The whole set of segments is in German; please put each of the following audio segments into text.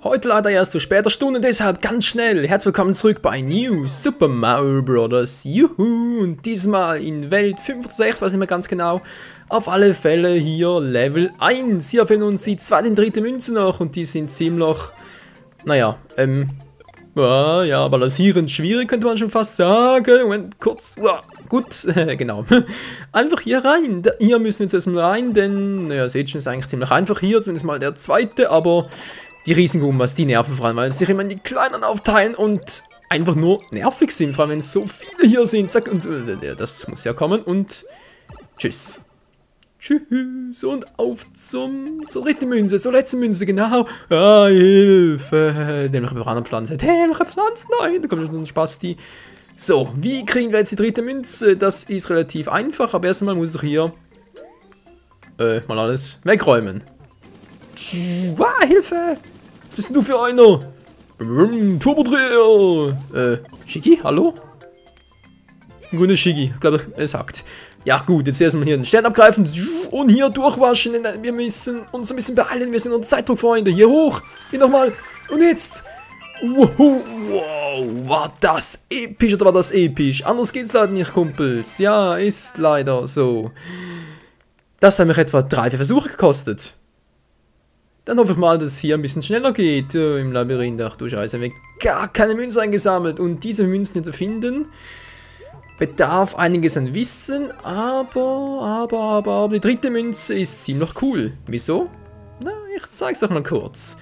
Heute leider erst zu später Stunde, deshalb ganz schnell. Herzlich willkommen zurück bei New Super Mario Bros. Juhu! Und diesmal in Welt 5 oder 6, weiß nicht mehr ganz genau. Auf alle Fälle hier Level 1. Hier fehlen uns die zweite und dritte Münze noch und die sind ziemlich, naja, ja, balancierend schwierig, könnte man schon fast sagen. Moment, kurz, gut, genau. Einfach hier rein. Hier müssen wir jetzt erstmal rein, denn, naja, seht schon, ist eigentlich ziemlich einfach hier, zumindest mal der zweite, aber die Riesengumbas, die nerven vor allem, weil sie sich immer in die kleinen aufteilen und einfach nur nervig sind, vor allem wenn es so viele hier sind. Zack, und das muss ja kommen und tschüss. Tschüss und auf zur dritten Münze, zur letzten Münze, genau. Ah, Hilfe. Nämlich über andere Pflanzen. Dämliche Pflanzen, nein, da kommt schon ein Spasti. So, wie kriegen wir jetzt die dritte Münze? Das ist relativ einfach, aber erstmal muss ich hier mal alles wegräumen. Wow, Hilfe! Was bist denn du für einer? Turbodreher! Shiggy, hallo? Gute Shiggy, glaube ich, er sagt. Ja gut, jetzt erstmal hier den Stern abgreifen und hier durchwaschen. Wir müssen uns ein bisschen beeilen, wir sind unter Zeitdruck, Freunde. Hier hoch, hier nochmal. Und jetzt. Wow, war das episch oder war das episch? Anders geht's leider nicht, Kumpels. Ja, ist leider so. Das hat mich etwa 3-4 Versuche gekostet. Dann hoffe ich mal, dass es hier ein bisschen schneller geht im Labyrinth. Ach du Scheiße, wir haben gar keine Münzen eingesammelt. Und diese Münzen hier zu finden, bedarf einiges an Wissen. Aber die dritte Münze ist ziemlich cool. Wieso? Na, ich zeig's doch mal kurz.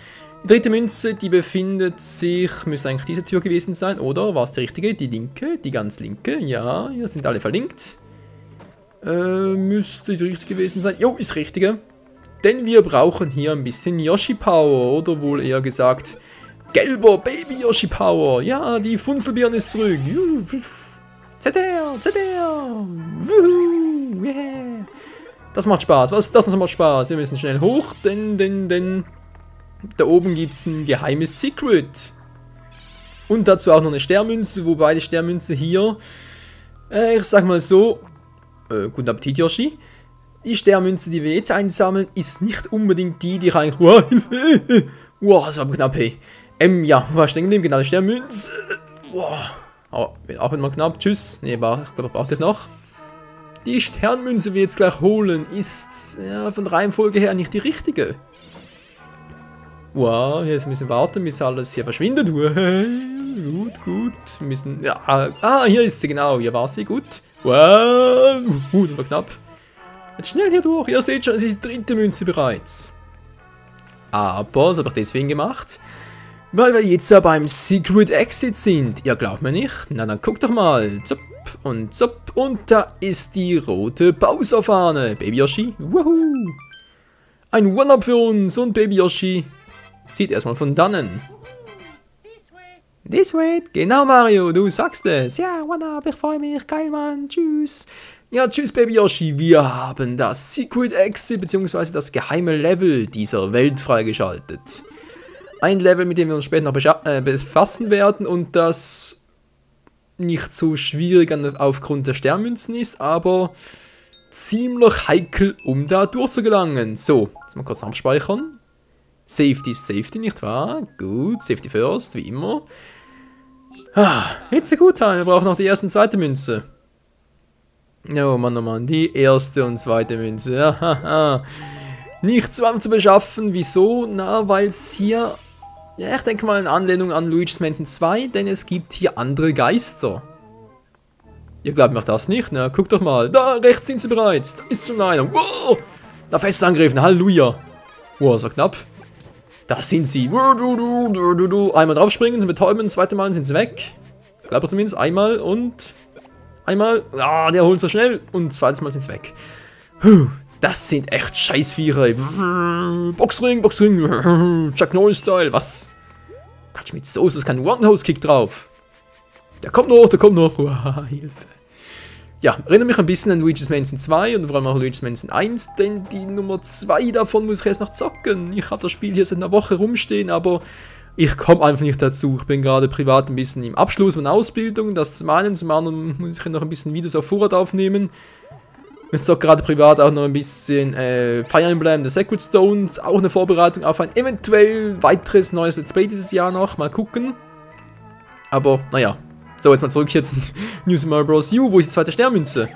Die dritte Münze, die befindet sich, müsste eigentlich diese Tür gewesen sein, oder? War es die richtige? Die linke? Die ganz linke? Ja, hier sind alle verlinkt. Müsste die richtige gewesen sein. Jo, ist die richtige. Denn wir brauchen hier ein bisschen Yoshi Power, oder wohl eher gesagt, gelber Baby Yoshi Power. Ja, die Funzelbirne ist zurück. ZR, wuhu, yeah. Das macht Spaß, das macht Spaß. Wir müssen schnell hoch, denn da oben gibt es ein geheimes Secret. Und dazu auch noch eine Sternmünze, wobei die Sternmünze hier, ich sag mal so, guten Appetit Yoshi. Die Sternmünze, die wir jetzt einsammeln, ist nicht unbedingt die ich eigentlich... Wow, Hilfe! Wow, das war aber knapp, hey. Ja, war stehen geblieben, genau, die Sternmünze. Wow. Aber auch wenn man knapp, tschüss. Ne, ich glaube, braucht ihr noch. Die Sternmünze, die wir jetzt gleich holen, ist ja, von der Reihenfolge her nicht die richtige. Wow, jetzt müssen wir warten, bis alles hier verschwindet. Gut. Wir müssen... Ja, hier ist sie, genau, hier war sie, gut. Wow, das war knapp. Jetzt schnell hier durch. Ihr seht schon, es ist die dritte Münze bereits. Aber, das habe ich deswegen gemacht, weil wir jetzt ja beim Secret Exit sind. Ihr glaubt mir nicht? Na dann guckt doch mal. Zup und zup. Und da ist die rote Bowser-Fahne. Baby Yoshi. Wuhu. Ein One-Up für uns. Und Baby Yoshi zieht erstmal von dannen. This way. Genau, Mario. Du sagst es. Ja, One-Up. Ich freue mich. Geil, Mann. Tschüss. Ja, tschüss Baby Yoshi, wir haben das Secret Exit bzw. das geheime Level dieser Welt freigeschaltet. Ein Level, mit dem wir uns später noch befassen werden und das nicht so schwierig aufgrund der Sternmünzen ist, aber ziemlich heikel, um da durchzugelangen. So, jetzt mal kurz abspeichern. Safety ist Safety, nicht wahr? Gut, Safety first, wie immer. Jetzt gut, wir brauchen noch die erste und zweite Münze. Oh Mann, die erste und zweite Münze. Ja, nicht zweimal zu beschaffen. Wieso? Na, weil es hier, ja, ich denke mal in Anlehnung an Luigi's Mansion 2, denn es gibt hier andere Geister. Ihr glaubt mir das nicht? Na, guckt doch mal. Da rechts sind sie bereits. Da ist schon einer. Wow, da fest angegriffen. Halleluja. Wow, so knapp. Da sind sie. Einmal draufspringen, sie betäuben, das zweite Mal sind sie weg. Ich glaube zumindest einmal und... Einmal, der holt so schnell und zweites Mal sind sie weg. Das sind echt Scheißviecher. Boxring, Chuck Norris-Style, was? Quatsch mit Soße, ist kein One-House-Kick drauf. Der kommt noch. Hilfe. Ja, erinnere mich ein bisschen an Luigi's Mansion 2 und vor allem auch Luigi's Mansion 1, denn die Nummer 2 davon muss ich erst noch zocken. Ich habe das Spiel hier seit einer Woche rumstehen, aber... Ich komme einfach nicht dazu. Ich bin gerade privat ein bisschen im Abschluss meiner Ausbildung. Das zum einen muss ich noch ein bisschen Videos auf Vorrat aufnehmen. Ich zocke gerade privat auch noch ein bisschen Fire Emblem, The Sacred Stones, auch eine Vorbereitung auf ein eventuell weiteres neues Let's Play dieses Jahr noch. Mal gucken. Aber, naja. So, jetzt mal zurück hier zu New Super Mario Bros. U. Wo ist die zweite Sternmünze?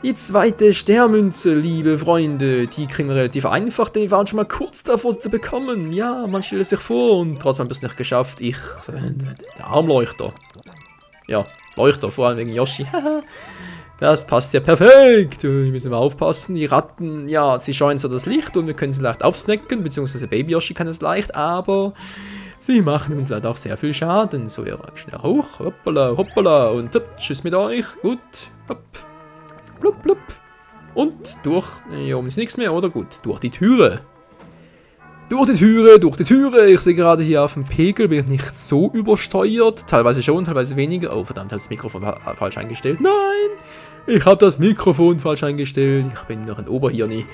Die zweite Sternmünze, liebe Freunde, die kriegen wir relativ einfach, denn wir waren schon mal kurz davor, sie zu bekommen. Ja, man stellt es sich vor und trotzdem haben wir es nicht geschafft. Der Armleuchter. Ja, Leuchter, vor allem wegen Yoshi. Das passt ja perfekt. Hier müssen wir aufpassen. Die Ratten, ja, sie scheuen so das Licht und wir können sie leicht aufsnacken, beziehungsweise Baby Yoshi kann es leicht, aber sie machen uns leider auch sehr viel Schaden. So, wir schnell hoch. Hoppala, hoppala. Und hopp, tschüss mit euch. Gut. Hopp. Blub, blub. Und durch. Hier oben ist nichts mehr, oder? Gut. Durch die Türe. Durch die Türe, durch die Türe. Ich sehe gerade hier auf dem Pegel, bin ich nicht so übersteuert. Teilweise schon, teilweise weniger. Oh, verdammt, habe das Mikrofon falsch eingestellt. Nein! Ich habe das Mikrofon falsch eingestellt. Ich bin noch ein Oberhirni.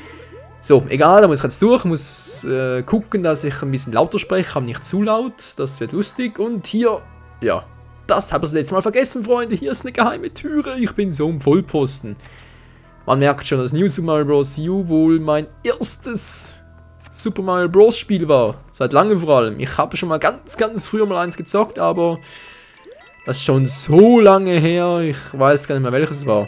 So, egal, da muss ich jetzt durch. Ich muss gucken, dass ich ein bisschen lauter spreche, aber nicht zu laut. Das wird lustig. Und hier, ja, das habe ich das letzte Mal vergessen, Freunde. Hier ist eine geheime Türe. Ich bin so im Vollpfosten. Man merkt schon, dass New Super Mario Bros. U wohl mein erstes Super Mario Bros. Spiel war. Seit langem vor allem. Ich habe schon mal ganz früher mal eins gezockt, aber das ist schon so lange her. Ich weiß gar nicht mehr, welches es war.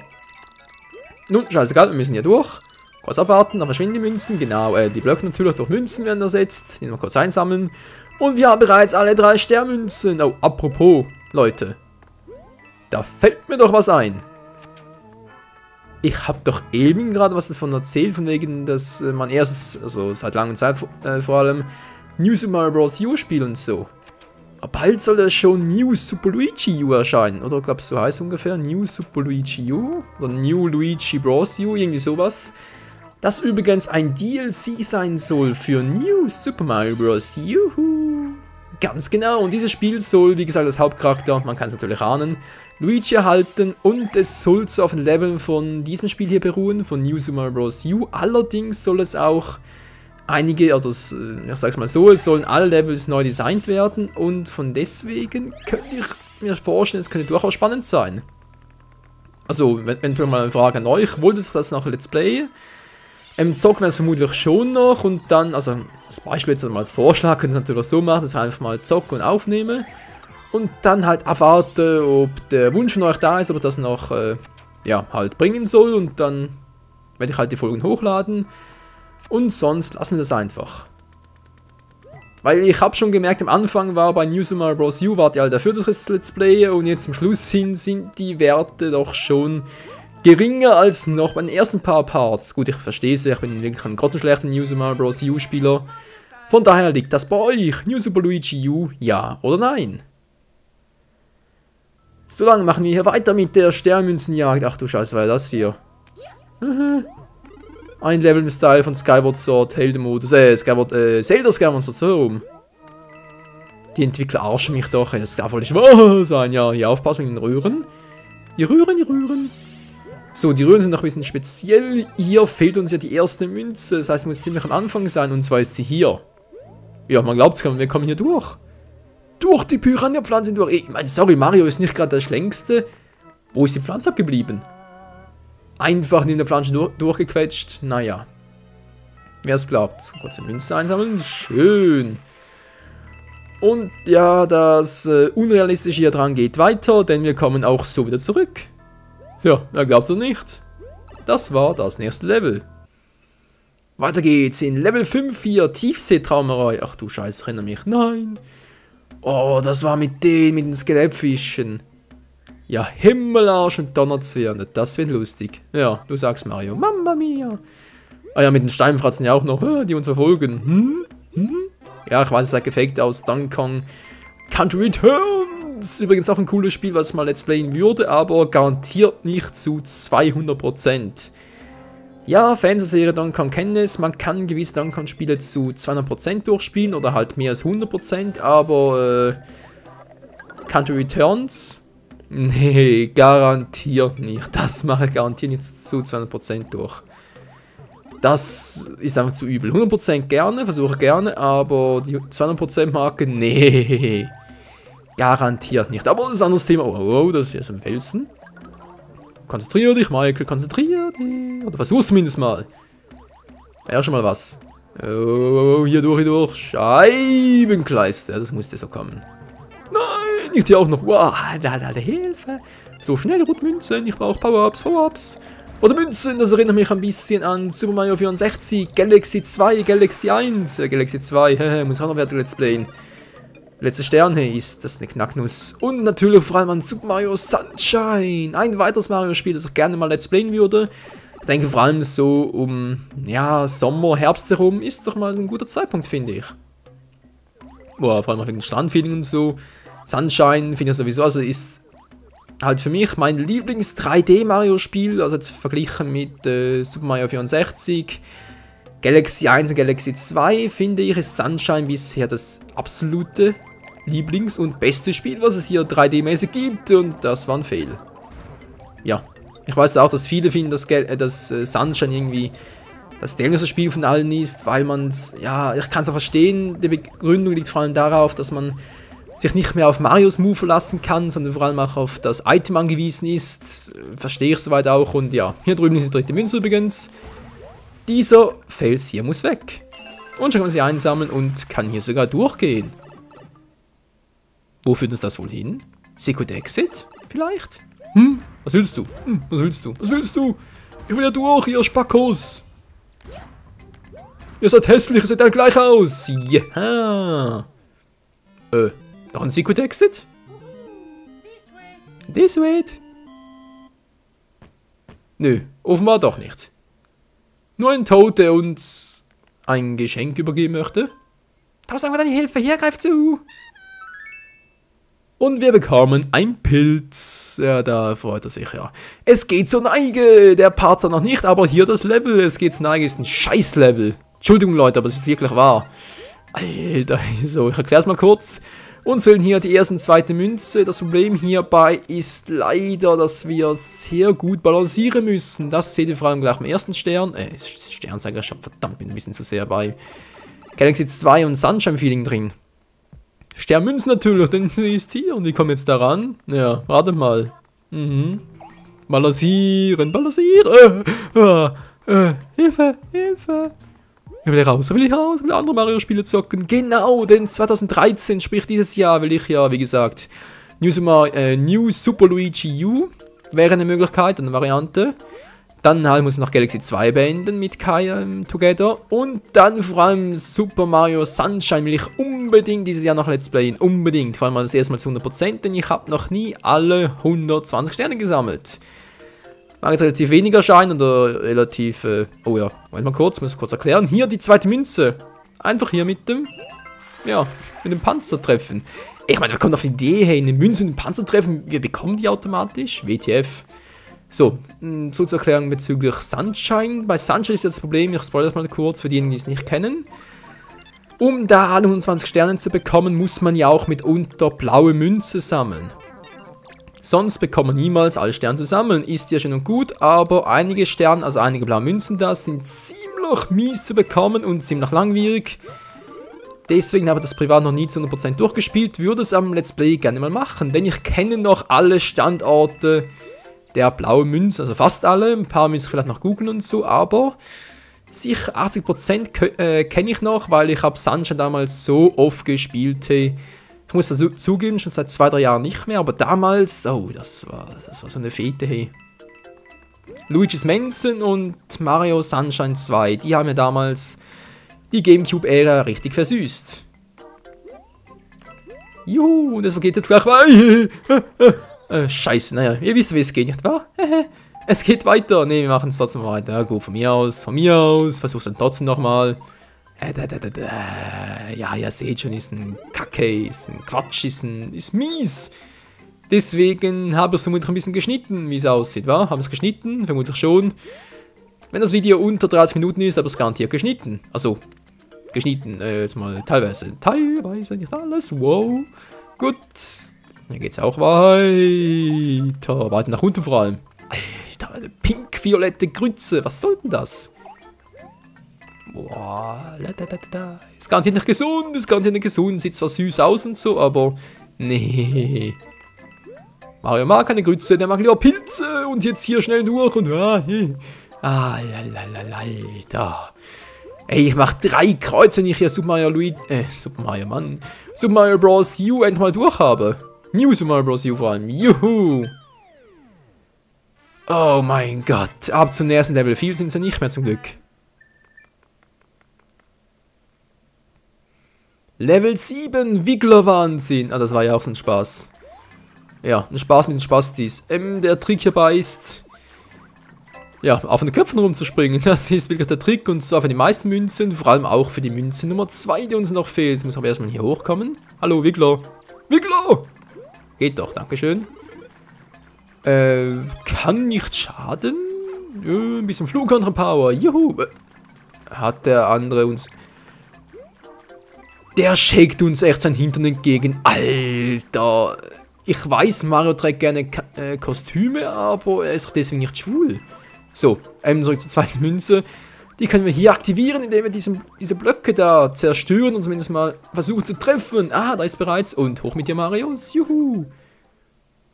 Nun, scheißegal, wir müssen hier durch. Kurz abwarten, dann verschwinden die Münzen. Genau, die Blöcke natürlich durch Münzen werden ersetzt. Die noch kurz einsammeln. Und wir haben bereits alle 3 Sternmünzen. Oh, apropos, Leute. Da fällt mir doch was ein. Ich habe doch eben gerade was davon erzählt, von wegen, dass man erstes, also seit langer Zeit vor allem, New Super Mario Bros. U spielt und so. Aber bald soll das schon New Super Luigi U erscheinen, oder? Ich glaube, so heißt es ungefähr. New Super Luigi U oder New Luigi Bros. U, irgendwie sowas. Das übrigens ein DLC sein soll für New Super Mario Bros. Juhu! Ganz genau, und dieses Spiel soll, wie gesagt, als Hauptcharakter, man kann es natürlich ahnen, Luigi erhalten und es soll so auf den Leveln von diesem Spiel hier beruhen, von New Super Mario Bros. U. Allerdings soll es auch einige, oder ich sag's mal so, es sollen alle Levels neu designt werden und von deswegen könnte ich mir vorstellen, es könnte durchaus spannend sein. Also, eventuell mal eine Frage an euch, wollt ihr das nach Let's Play? Zocken wir es vermutlich schon noch und dann, also als Beispiel jetzt mal als Vorschlag, könnt ihr es natürlich so machen, dass ich einfach mal zocke und aufnehme und dann halt abwarte, ob der Wunsch von euch da ist, ob ich das noch, ja, halt bringen soll und dann werde ich halt die Folgen hochladen und sonst lassen wir das einfach. Weil ich habe schon gemerkt, am Anfang war bei New Super Mario Bros. U wart ihr halt dafür das Let's Play und jetzt zum Schluss sind die Werte doch schon geringer als noch bei den ersten paar Parts. Gut, ich verstehe es, ich bin wirklich ein grottenschlechter New Super Mario Bros. U Spieler. Von daher liegt das bei euch. New Super Luigi U, ja oder nein? Solange machen wir hier weiter mit der Sternmünzenjagd. Ach du Scheiße, war das hier? Ein Level im Style von Skyward Sword, Heldenmodus, Zelda Skyward Sword, so rum. Die Entwickler arschen mich doch, das darf wohl nicht wahr sein. Ja, hier aufpassen mit den Röhren. Die Röhren. So, die Röhren sind noch ein bisschen speziell. Hier fehlt uns ja die erste Münze. Das heißt, sie muss ziemlich am Anfang sein. Und zwar ist sie hier. Ja, man glaubt es, wir kommen hier durch. Durch die Piranha-Pflanzen durch. Ich meine, sorry, Mario ist nicht gerade der Schlängste. Wo ist die Pflanze abgeblieben? Einfach in der Pflanze durchgequetscht. Naja. Wer es glaubt. Kurze Münze einsammeln. Schön. Und ja, das Unrealistische hier dran geht weiter, denn wir kommen auch so wieder zurück. Ja, wer glaubt's noch nicht? Das war das nächste Level. Weiter geht's in Level 5 hier, Tiefseetraumerei. Ach du Scheiße, ich erinnere mich. Nein. Oh, das war mit den Skelettfischen. Ja, Himmelarsch und Donnerzwirn. Das wird lustig. Ja, du sagst Mario. Mamma mia. Ah ja, mit den Steinfratzen ja auch noch, die uns verfolgen. Ja, ich weiß, es sah gefaked aus. Donkey Kong Country Returns. Übrigens auch ein cooles Spiel, was mal Let's Playen würde, aber garantiert nicht zu 200%. Ja, Fans der Serie Donkey Kong kennen es. Man kann gewisse Donkey Kong Spiele zu 200% durchspielen oder halt mehr als 100%, aber Country Returns? Nee, garantiert nicht. Das mache ich garantiert nicht zu 200% durch. Das ist einfach zu übel. 100% gerne, versuche gerne, aber die 200% Marke, nee. Garantiert nicht. Aber das ist ein anderes Thema. Oh, das ist jetzt ein Felsen. Konzentrier dich, Michael, konzentrier dich. Oder versuch's zumindest mal. Ja, schon mal was. Oh, hier durch. Scheibenkleister. Das musste so kommen. Nein, nicht hier auch noch. Wow, da, Hilfe. So, schnell, Rotmünzen. Ich brauche Power-Ups. Oder Münzen, das erinnert mich ein bisschen an Super Mario 64, Galaxy 2, Galaxy 1. Galaxy 2, muss auch noch weiter Let's Playen. Letzter Stern, hey, ist das eine Knacknuss. Und natürlich vor allem an Super Mario Sunshine. Ein weiteres Mario-Spiel, das ich gerne mal Let's Playen würde. Ich denke vor allem so um, ja, Sommer, Herbst herum ist doch mal ein guter Zeitpunkt, finde ich. Boah, vor allem wegen Strandfeeling und so. Sunshine finde ich sowieso, also ist halt für mich mein Lieblings-3D-Mario-Spiel, also jetzt verglichen mit Super Mario 64. Galaxy 1 und Galaxy 2, finde ich, ist Sunshine bisher das absolute Lieblings- und beste Spiel, was es hier 3D-mäßig gibt, und das war ein Fail. Ja, ich weiß auch, dass viele finden, dass Sunshine irgendwie das dämlichste Spiel von allen ist, weil man es, ja, ich kann es auch verstehen, die Begründung liegt vor allem darauf, dass man sich nicht mehr auf Marios Move verlassen kann, sondern vor allem auch auf das Item angewiesen ist. Verstehe ich soweit auch. Und ja, hier drüben ist die dritte Münze übrigens. Dieser Fels hier muss weg. Und schon kann man sie einsammeln und kann hier sogar durchgehen. Wo führt uns das wohl hin? Secret Exit? Vielleicht? Was willst du? Was willst du? Was willst du? Ich will ja durch, ihr Spackos. Ihr seid hässlich, ihr seht alle gleich aus. Ja. Noch ein Secret Exit? This way. Nö, offenbar doch nicht. Nur ein Toad, der uns ein Geschenk übergeben möchte. Tausend deine Hilfe, hier, greif zu! Und wir bekommen ein Pilz. Ja, da freut er sich, ja. Es geht zur Neige! Der Part zwar noch nicht, aber hier das Level. Es geht zur Neige, ist ein Scheiß-Level. Entschuldigung, Leute, aber es ist wirklich wahr. Alter, so, ich erkläre es mal kurz. Uns fehlen hier die erste und zweite Münze. Das Problem hierbei ist leider, dass wir sehr gut balancieren müssen. Das seht ihr vor allem gleich am ersten Stern. Stern sage ich schon, verdammt, bin ein bisschen zu sehr bei Galaxy 2 und Sunshine Feeling drin. Sternmünzen natürlich, denn sie ist hier. Und wie kommen wir jetzt daran? Ja, ratet mal. Balancieren. Hilfe. Ich will raus, ich will andere Mario-Spiele zocken. Genau, denn 2013, sprich dieses Jahr, will ich ja, wie gesagt, New Super Luigi U wäre eine Möglichkeit, eine Variante. Dann halt muss ich noch Galaxy 2 beenden mit Kai Together. Und dann vor allem Super Mario Sunshine will ich unbedingt dieses Jahr noch Let's Playen. Unbedingt, vor allem das erste Mal zu 100%, denn ich habe noch nie alle 120 Sterne gesammelt. Mag jetzt relativ wenig erscheinen oder relativ, oh ja, Moment mal kurz, muss ich kurz erklären. Hier die zweite Münze. Einfach hier mit dem, ja, mit dem Panzer treffen. Ich meine, wer kommt auf die Idee, hey, eine Münze mit dem Panzer treffen, wir bekommen die automatisch, WTF. So, so zur Erklärung bezüglich Sunshine. Bei Sunshine ist jetzt das Problem, ich spoilere das mal kurz für diejenigen, die es nicht kennen. Um da alle 120 Sterne zu bekommen, muss man ja auch mitunter blaue Münze sammeln. Sonst bekommt man niemals alle Sterne zusammen. Ist ja schön und gut, aber einige Sterne, also einige blaue Münzen da, sind ziemlich mies zu bekommen und ziemlich langwierig. Deswegen habe ich das privat noch nie zu 100% durchgespielt, würde es am Let's Play gerne mal machen, denn ich kenne noch alle Standorte der blauen Münze, also fast alle, ein paar müssen ich vielleicht noch googeln und so, aber sicher 80% kenne ich noch, weil ich habe Sunshine damals so oft gespielt, hey. Ich muss dazu zugeben, schon seit 2-3 Jahren nicht mehr, aber damals, oh, das war so eine Fete, hey. Luigi's Mansion und Mario Sunshine 2, die haben ja damals die Gamecube-Ära richtig versüßt. Juhu, und das geht jetzt gleich weiter. Scheiße, naja, ihr wisst, wie es geht, nicht wahr? Es geht weiter. Ne, wir machen es trotzdem weiter. Ja, gut, von mir aus. Versuch's dann trotzdem nochmal. Ja, ihr seht schon, ist ein Kacke, ist ein Quatsch, ist mies. Deswegen habe ich es vermutlich ein bisschen geschnitten, wie es aussieht, wa? Habe ich es geschnitten? Vermutlich schon. Wenn das Video unter 30 Minuten ist, habe ich es garantiert geschnitten. Also, geschnitten, jetzt mal teilweise, nicht alles, wow. Gut, dann geht's auch weiter. Weiter nach unten vor allem. Alter, eine pink-violette Grütze, was soll denn das? Boah, ist garantiert nicht gesund, sieht zwar süß aus und so, aber nee. Mario mag keine Grütze, der mag lieber Pilze und jetzt hier schnell durch und Alter. Ey, ich mach 3 Kreuze, wenn ich hier Super Mario Bros. U endlich mal durch habe. New Super Mario Bros. U vor allem. Juhu. Oh mein Gott. Ab zum nächsten Level. Viel sind sie nicht mehr zum Glück. Level 7. Wiggler-Wahnsinn. Ah, das war ja auch so ein Spaß. Ja, ein Spaß mit den Spastis. Der Trick hierbei ist, ja, auf den Köpfen rumzuspringen. Das ist wirklich der Trick und zwar für die meisten Münzen, vor allem auch für die Münze Nummer 2, die uns noch fehlt. Jetzt muss aber erstmal hier hochkommen. Hallo, Wiggler. Wiggler! Geht doch, dankeschön. Kann nicht schaden. Ein bisschen Flugkontra-Power. Juhu. Hat der andere uns... Der schickt uns echt sein Hintern entgegen. Alter. Ich weiß, Mario trägt gerne Kostüme, aber er ist deswegen nicht schwul. So, zurück zur zweiten Münze. Die können wir hier aktivieren, indem wir diese Blöcke da zerstören und zumindest mal versuchen zu treffen. Ah, da ist bereits. Und hoch mit dir, Marius. Juhu.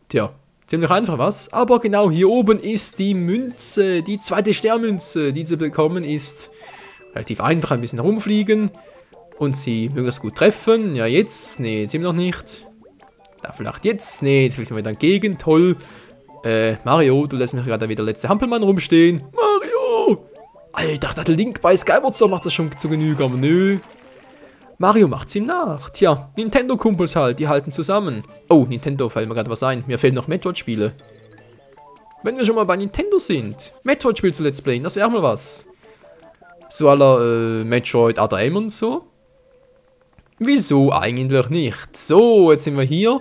Tja, ziemlich einfach, was? Aber genau hier oben ist die Münze, die zweite Sternmünze, die zu bekommen ist. Relativ einfach, ein bisschen rumfliegen und sie möglichst gut treffen. Ja, jetzt. Nee, jetzt eben noch nicht. Da vielleicht jetzt. Nee, jetzt fliegt mir wieder entgegen. Toll. Mario, du lässt mich gerade wieder letzte Hampelmann rumstehen. Mario! Alter, der Link bei Skyward Sword macht das schon zu Genüge, aber nö. Mario macht's ihm nach. Tja, Nintendo-Kumpels halt, die halten zusammen. Oh, Nintendo, fällt mir gerade was ein. Mir fehlen noch Metroid-Spiele. Wenn wir schon mal bei Nintendo sind. Metroid-Spiel zu Let's Playen, das wäre auch mal was. So aller Metroid Other M und so. Wieso eigentlich nicht? So, jetzt sind wir hier.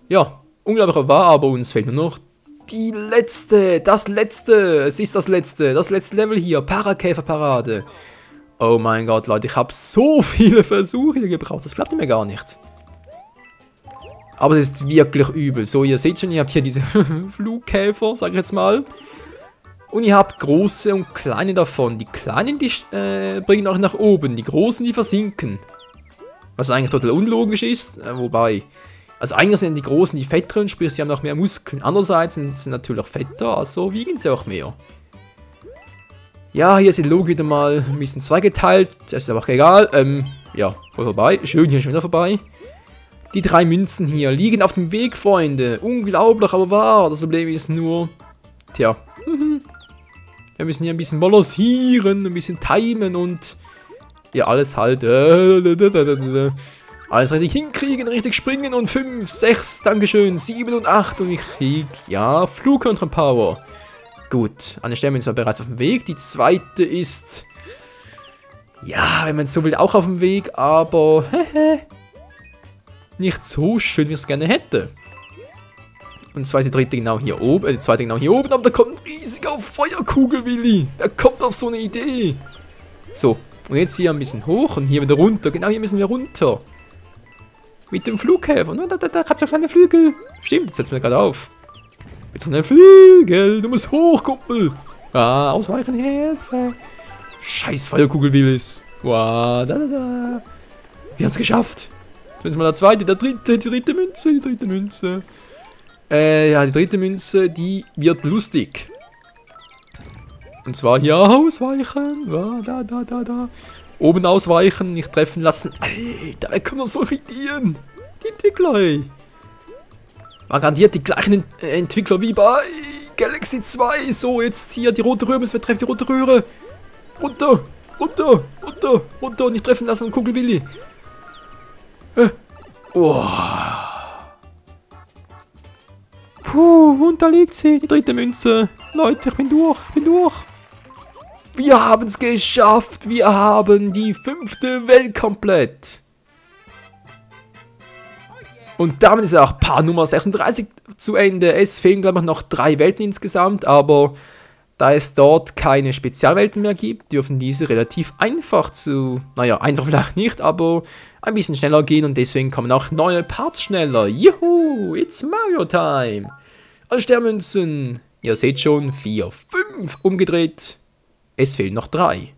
Ja, unglaublich wahr, aber uns fehlt nur noch das letzte. Es ist das letzte Level hier. Parakäfer-Parade. Oh mein Gott, Leute, ich habe so viele Versuche hier gebraucht. Das klappt mir gar nicht. Aber es ist wirklich übel. So, ihr seht schon, ihr habt hier diese Flugkäfer, sag ich jetzt mal. Und ihr habt große und kleine davon. Die kleinen, die bringen euch nach oben. Die großen, die versinken. Was eigentlich total unlogisch ist, wobei, also eigentlich sind die Großen die fetteren, sprich sie haben noch mehr Muskeln. Andererseits sind sie natürlich fetter, also wiegen sie auch mehr. Ja, hier ist die Logik wieder mal ein bisschen zweigeteilt, das ist aber auch egal. Ja, voll vorbei, schön, hier schon wieder vorbei. Die 3 Münzen hier liegen auf dem Weg, Freunde. Unglaublich, aber wahr. Das Problem ist nur, tja, wir müssen hier ein bisschen balancieren, ein bisschen timen und... Ja, alles halt. Alles richtig hinkriegen, richtig springen und 5, 6, Dankeschön, 7 und 8 und ich krieg, ja, Flugkontra-Power. Gut, eine Sternmünze war bereits auf dem Weg. Die zweite ist, ja, wenn man so will, auch auf dem Weg, aber nicht so schön, wie ich es gerne hätte. Und zwar ist die dritte genau hier oben, die zweite genau hier oben, aber da kommt ein riesiger Feuerkugelwilli. Der kommt auf so eine Idee. So. Und jetzt hier ein bisschen hoch und hier wieder runter. Genau, hier müssen wir runter. Mit dem Flughafen. Da habt ihr kleine Flügel. Stimmt, jetzt setzt mir gerade auf. Mit so einem Flügel. Du musst hoch, Kumpel. Ah, ausweichen, Hilfe. Scheiß Feuerkugelwillis. Wow, Wir haben es geschafft. Jetzt mal der zweite, die dritte Münze. Ja, die dritte Münze, die wird lustig. Und zwar hier ausweichen. Ja, da. Oben ausweichen, nicht treffen lassen. Alter, wer kann man so irritieren? Die Entwickler, ey. Man garantiert die gleichen Entwickler wie bei Galaxy 2. So, jetzt hier die rote Röhre, müssen wir treffen, die rote Röhre. Runter. Nicht treffen lassen und Kugelwilli. Oh. Puh, und da liegt sie, die dritte Münze. Leute, ich bin durch. Wir haben es geschafft. Wir haben die 5. Welt komplett. Und damit ist auch Part Nummer 36 zu Ende. Es fehlen, glaube ich, noch 3 Welten insgesamt. Aber da es dort keine Spezialwelten mehr gibt, dürfen diese relativ einfach naja, einfach vielleicht nicht, aber ein bisschen schneller gehen. Und deswegen kommen auch neue Parts schneller. Juhu, it's Mario Time. Alle Sternmünzen. Ihr seht schon, 4, 5 umgedreht. Es fehlen noch 3.